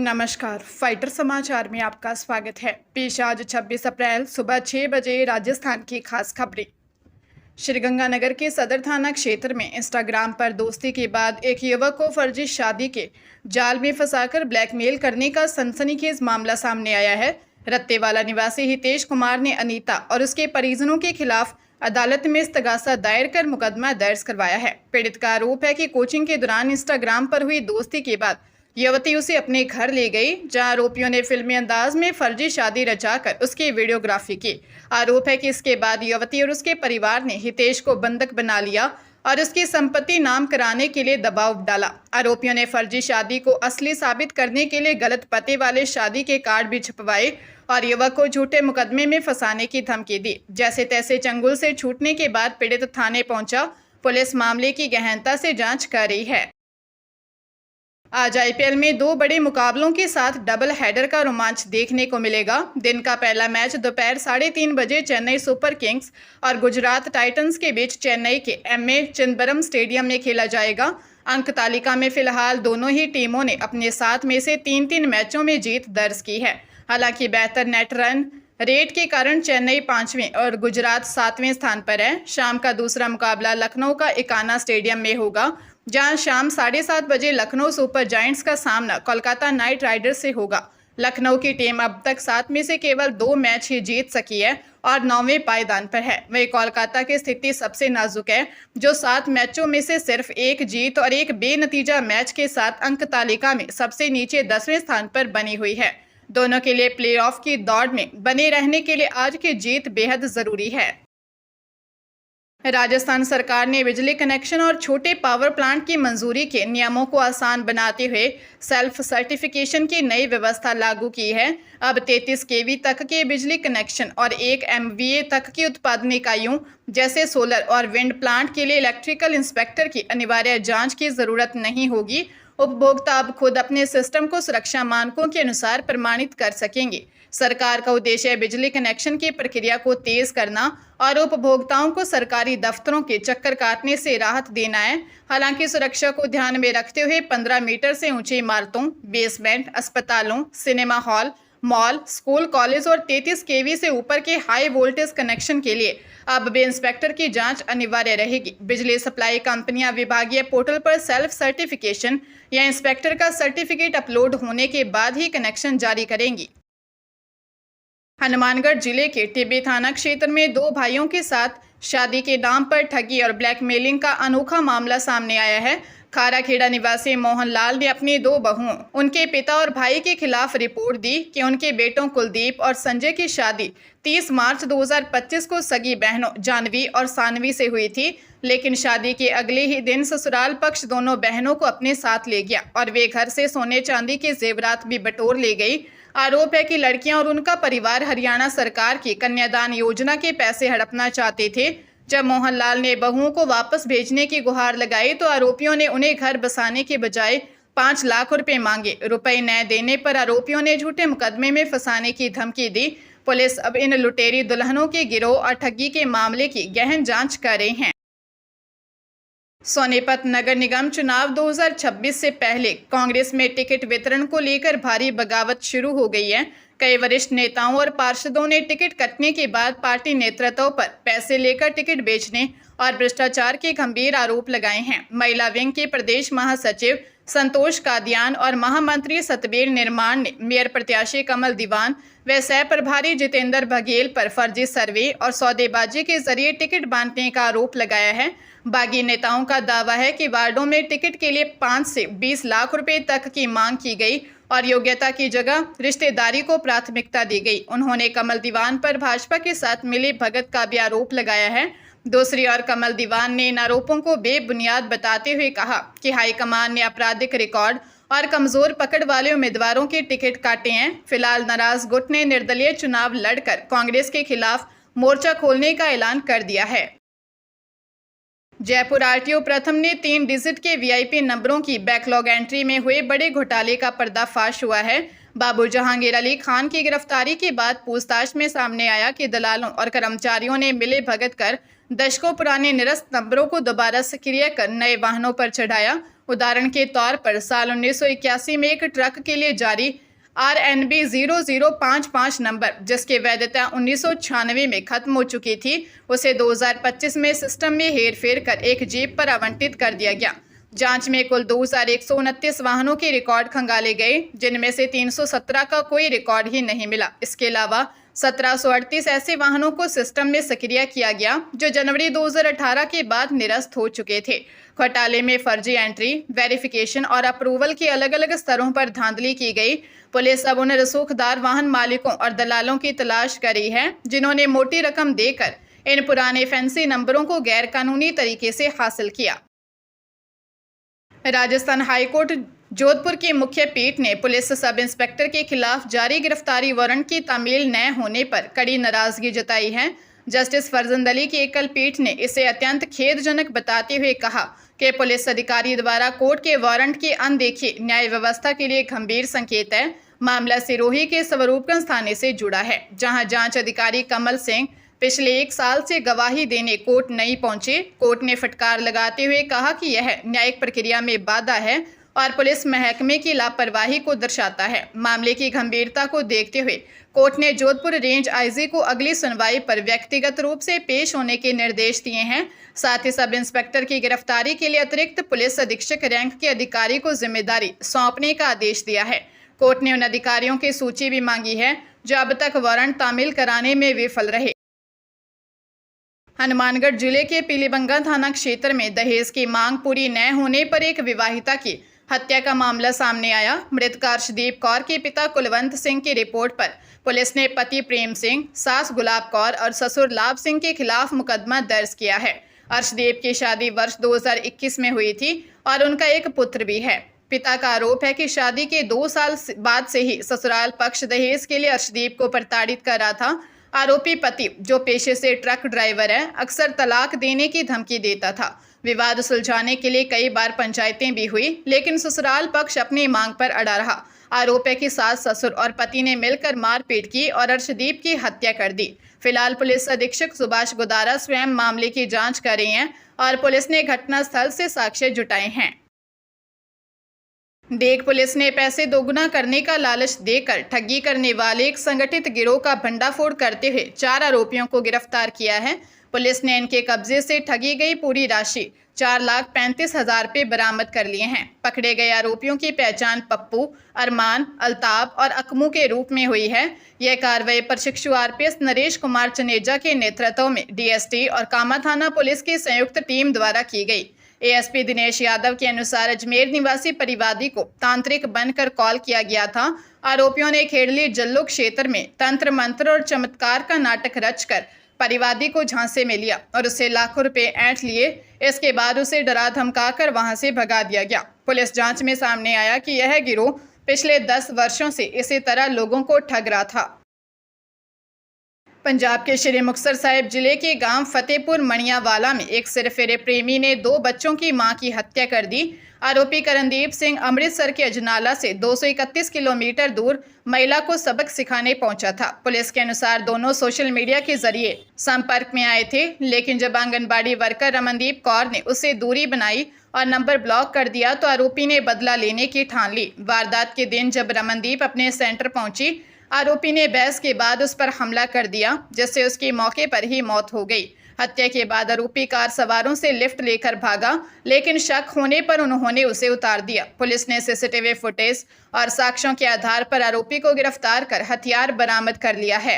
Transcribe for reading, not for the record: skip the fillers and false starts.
नमस्कार, फाइटर समाचार में आपका स्वागत है। पेश आज 26 अप्रैल सुबह 6 बजे राजस्थान की खास खबरें। श्रीगंगानगर के सदर थाना क्षेत्र में इंस्टाग्राम पर दोस्ती के बाद एक युवक को फर्जी शादी के जाल में फंसाकर ब्लैकमेल करने का सनसनीखेज मामला सामने आया है। रत्तेवाला निवासी हितेश कुमार ने अनीता और उसके परिजनों के खिलाफ अदालत में इस्तगासा दायर कर मुकदमा दर्ज करवाया है। पीड़ित का आरोप है कि कोचिंग के दौरान इंस्टाग्राम पर हुई दोस्ती के बाद युवती उसे अपने घर ले गई, जहां आरोपियों ने फिल्मी अंदाज में फर्जी शादी रचाकर उसकी वीडियोग्राफी की। आरोप है कि इसके बाद युवती और उसके परिवार ने हितेश को बंधक बना लिया और उसकी संपत्ति नाम कराने के लिए दबाव डाला। आरोपियों ने फर्जी शादी को असली साबित करने के लिए गलत पते वाले शादी के कार्ड भी छपवाए और युवक को झूठे मुकदमे में फंसाने की धमकी दी। जैसे तैसे चंगुल से छूटने के बाद पीड़ित थाने पहुंचा। पुलिस मामले की गहनता से जांच कर रही है। आज आईपीएल में दो बड़े मुकाबलों के साथ डबल हेडर का रोमांच देखने को मिलेगा। दिन का पहला मैच दोपहर 3:30 बजे चेन्नई सुपर किंग्स और गुजरात टाइटंस के बीच चेन्नई के एमए चिदंबरम स्टेडियम में खेला जाएगा। अंक तालिका में फिलहाल दोनों ही टीमों ने अपने 7 में से 3-3 मैचों में जीत दर्ज की है। हालांकि बेहतर नेट रन रेट के कारण चेन्नई 5वें और गुजरात 7वें स्थान पर है। शाम का दूसरा मुकाबला लखनऊ का इकाना स्टेडियम में होगा, जहां शाम 7:30 बजे लखनऊ सुपर जायंट्स का सामना कोलकाता नाइट राइडर्स से होगा। लखनऊ की टीम अब तक 7 में से केवल 2 मैच ही जीत सकी है और 9वें पायदान पर है। वहीं कोलकाता की स्थिति सबसे नाजुक है, जो 7 मैचों में से सिर्फ 1 जीत और 1 बेनतीजा मैच के साथ अंक तालिका में सबसे नीचे 10वें स्थान पर बनी हुई है। दोनों के लिए प्लेऑफ की दौड़ में बने रहने के लिए आज की जीत बेहद जरूरी है। राजस्थान सरकार ने बिजली कनेक्शन और छोटे पावर प्लांट की मंजूरी के नियमों को आसान बनाते हुए सेल्फ सर्टिफिकेशन की नई व्यवस्था लागू की है। अब 33 केवी तक के बिजली कनेक्शन और 1 MVA तक की उत्पादन इकाइयों जैसे सोलर और विंड प्लांट के लिए इलेक्ट्रिकल इंस्पेक्टर की अनिवार्य जांच की जरूरत नहीं होगी। उपभोक्ता अब खुद अपने सिस्टम को सुरक्षा मानकों के अनुसार प्रमाणित कर सकेंगे। सरकार का उद्देश्य बिजली कनेक्शन की प्रक्रिया को तेज करना और उपभोक्ताओं को सरकारी दफ्तरों के चक्कर काटने से राहत देना है। हालांकि सुरक्षा को ध्यान में रखते हुए 15 मीटर से ऊंची इमारतों, बेसमेंट, अस्पतालों, cinema hall, mall, school, college और 33 केवी से ऊपर के हाई वोल्टेज कनेक्शन के लिए अब भी इंस्पेक्टर की जांच अनिवार्य रहेगी। बिजली सप्लाई कंपनियां विभागीय पोर्टल पर सेल्फ सर्टिफिकेशन या इंस्पेक्टर का सर्टिफिकेट अपलोड होने के बाद ही कनेक्शन जारी करेंगी। हनुमानगढ़ जिले के टिब्बी थाना क्षेत्र में 2 भाइयों के साथ शादी के नाम पर ठगी और ब्लैकमेलिंग का अनोखा मामला सामने आया है। खाराखेड़ा निवासी मोहनलाल ने अपनी 2 बहुओं, उनके पिता और भाई के खिलाफ रिपोर्ट दी कि उनके बेटों कुलदीप और संजय की शादी 30 मार्च 2025 को सगी बहनों जानवी और सानवी से हुई थी। लेकिन शादी के अगले ही दिन ससुराल पक्ष दोनों बहनों को अपने साथ ले गया और वे घर से सोने चांदी के जेवरात भी बटोर ले गई। आरोप है कि लड़कियां और उनका परिवार हरियाणा सरकार की कन्यादान योजना के पैसे हड़पना चाहते थे। जब मोहनलाल ने बहुओं को वापस भेजने की गुहार लगाई तो आरोपियों ने उन्हें घर बसाने के बजाय 5 लाख रुपए मांगे। रुपए न देने पर आरोपियों ने झूठे मुकदमे में फंसाने की धमकी दी। पुलिस अब इन लुटेरी दुल्हनों के गिरोह और ठगी के मामले की गहन जांच कर रही है। सोनीपत नगर निगम चुनाव 2026 से पहले कांग्रेस में टिकट वितरण को लेकर भारी बगावत शुरू हो गई है। कई वरिष्ठ नेताओं और पार्षदों ने टिकट कटने के बाद पार्टी नेतृत्व पर पैसे लेकर टिकट बेचने और भ्रष्टाचार के गंभीर आरोप लगाए हैं। महिला विंग के प्रदेश महासचिव संतोष कादियान और महामंत्री सतबीर निर्माण ने मेयर प्रत्याशी कमल दीवान व सह प्रभारी जितेंद्र बघेल पर फर्जी सर्वे और सौदेबाजी के जरिए टिकट बांटने का आरोप लगाया है। बागी नेताओं का दावा है कि वार्डों में टिकट के लिए 5 से 20 लाख रुपए तक की मांग की गई और योग्यता की जगह रिश्तेदारी को प्राथमिकता दी गई। उन्होंने कमल दीवान पर भाजपा के साथ मिली भगत का भी आरोप लगाया है। दूसरी ओर कमल दीवान ने इन आरोपों को बेबुनियाद बताते हुए कहा कि हाईकमान ने आपराधिक रिकॉर्ड और कमजोर पकड़ वाले उम्मीदवारों के टिकट काटे हैं। फिलहाल नाराज गुट ने निर्दलीय चुनाव लड़कर कांग्रेस के खिलाफ मोर्चा खोलने का ऐलान कर दिया है। जयपुर आरटीओ प्रथम ने 3 डिजिट के वीआईपी नंबरों की बैकलॉग एंट्री में हुए बड़े घोटाले का पर्दाफाश हुआ है। बाबू जहांगीर अली खान की गिरफ्तारी के बाद पूछताछ में सामने आया कि दलालों और कर्मचारियों ने मिले भगत कर दशकों पुराने निरस्त नंबरों को दोबारा सक्रिय कर नए वाहनों पर चढ़ाया। उदाहरण के तौर पर साल 1981 में एक ट्रक के लिए जारी RNB 0055 नंबर, जिसकी वैधता 1996 में खत्म हो चुकी थी, उसे 2025 में सिस्टम में हेरफेर कर एक जीप पर आवंटित कर दिया गया। जांच में कुल 2129 वाहनों के रिकॉर्ड खंगाले गए, जिनमें से 317 का कोई रिकॉर्ड ही नहीं मिला। इसके अलावा 1738 ऐसे वाहनों को सिस्टम में सक्रिय किया गया जो जनवरी 2018 के बाद निरस्त हो चुके थे। घोटाले में फर्जी एंट्री, वेरिफिकेशन और अप्रूवल के अलग अलग स्तरों पर धांधली की गई। पुलिस अब उन रसूखदार वाहन मालिकों और दलालों की तलाश कर रही है जिन्होंने मोटी रकम देकर इन पुराने फैंसी नंबरों को गैरकानूनी तरीके से हासिल किया। राजस्थान हाईकोर्ट जोधपुर की मुख्य पीठ ने पुलिस सब इंस्पेक्टर के खिलाफ जारी गिरफ्तारी वारंट की तामील न होने पर कड़ी नाराजगी जताई है। जस्टिस फरजंद अली की एकल पीठ ने इसे अत्यंत खेदजनक बताते हुए कहा कि पुलिस अधिकारी द्वारा कोर्ट के वारंट की अनदेखी न्याय व्यवस्था के लिए गंभीर संकेत है। मामला सिरोही के स्वरूपगंज थाने से जुड़ा है, जहां जांच अधिकारी कमल सिंह पिछले 1 साल से गवाही देने कोर्ट नहीं पहुंचे। कोर्ट ने फटकार लगाते हुए कहा कि यह न्यायिक प्रक्रिया में बाधा है और पुलिस महकमे की लापरवाही को दर्शाता है। मामले की गंभीरता को देखते हुए कोर्ट ने जोधपुर रेंज आईजी को अगली सुनवाई पर व्यक्तिगत रूप से पेश होने के निर्देश दिए हैं। साथ ही सब इंस्पेक्टर की गिरफ्तारी के लिए अतिरिक्त पुलिस अधीक्षक रैंक के अधिकारी को जिम्मेदारी सौंपने का आदेश दिया है। कोर्ट ने उन अधिकारियों की सूची भी मांगी है जो अब तक वारंट तामील कराने में विफल रहे। हनुमानगढ़ जिले के पीलीबंगा थाना क्षेत्र में दहेज की मांग पूरी न होने पर एक विवाहिता की हत्या का मामला सामने आया। मृतक अर्शदीप कौर के पिता कुलवंत सिंह की रिपोर्ट पर पुलिस ने पति प्रेम सिंह, सास गुलाब कौर और ससुर लाभ सिंह के खिलाफ मुकदमा दर्ज किया है। अर्शदीप की शादी वर्ष 2021 में हुई थी और उनका एक पुत्र भी है। पिता का आरोप है कि शादी के 2 साल बाद से ही ससुराल पक्ष दहेज के लिए अर्शदीप को प्रताड़ित कर रहा था। आरोपी पति, जो पेशे से ट्रक ड्राइवर है, अक्सर तलाक देने की धमकी देता था। विवाद सुलझाने के लिए कई बार पंचायतें भी हुई, लेकिन ससुराल पक्ष अपनी मांग पर अड़ा रहा। आरोप है कि सास, ससुर और पति ने मिलकर मारपीट की और अर्शदीप की हत्या कर दी। फिलहाल पुलिस अधीक्षक सुभाष गोदारा स्वयं मामले की जांच कर रही हैं और पुलिस ने घटनास्थल से साक्ष्य जुटाए हैं। देख पुलिस ने पैसे दोगुना करने का लालच देकर ठगी करने वाले एक संगठित गिरोह का भंडाफोड़ करते हुए 4 आरोपियों को गिरफ्तार किया है। पुलिस ने इनके कब्जे से ठगी गई पूरी राशि 4,35,000 रुपये बरामद कर लिए हैं। पकड़े गए आरोपियों की पहचान पप्पू, अरमान, अल्ताब और अकमू के रूप में हुई है। यह कार्रवाई प्रशिक्षु RPS नरेश कुमार चनेजा के नेतृत्व में DST और कामा थाना पुलिस की संयुक्त टीम द्वारा की गई। ASP दिनेश यादव के अनुसार अजमेर निवासी परिवादी को तांत्रिक बनकर कॉल किया गया था। आरोपियों ने खेड़ली जल्लो क्षेत्र में तंत्र मंत्र और चमत्कार का नाटक रचकर परिवादी को झांसे में लिया और उससे लाखों रुपए ऐंठ लिए। इसके बाद उसे डरा धमकाकर वहां से भगा दिया गया। पुलिस जांच में सामने आया कि यह गिरोह पिछले 10 वर्षों से इसी तरह लोगों को ठग रहा था। पंजाब के श्री मुक्तसर साहिब जिले के गांव फतेहपुर मणियावाला में एक सिरफिरे प्रेमी ने 2 बच्चों की मां की हत्या कर दी। आरोपी करणदीप सिंह अमृतसर के अजनाला से 231 किलोमीटर दूर महिला को सबक सिखाने पहुंचा था। पुलिस के अनुसार दोनों सोशल मीडिया के जरिए संपर्क में आए थे, लेकिन जब आंगनबाड़ी वर्कर रमनदीप कौर ने उससे दूरी बनाई और नंबर ब्लॉक कर दिया तो आरोपी ने बदला लेने की ठान ली। वारदात के दिन जब रमनदीप अपने सेंटर पहुंची, आरोपी ने बहस के बाद उस पर हमला कर दिया, जिससे उसकी मौके पर ही मौत हो गई। हत्या के बाद आरोपी कार सवारों से लिफ्ट लेकर भागा, लेकिन शक होने पर उन्होंने उसे उतार दिया। पुलिस ने CCTV फुटेज और साक्ष्यों के आधार पर आरोपी को गिरफ्तार कर हथियार बरामद कर लिया है।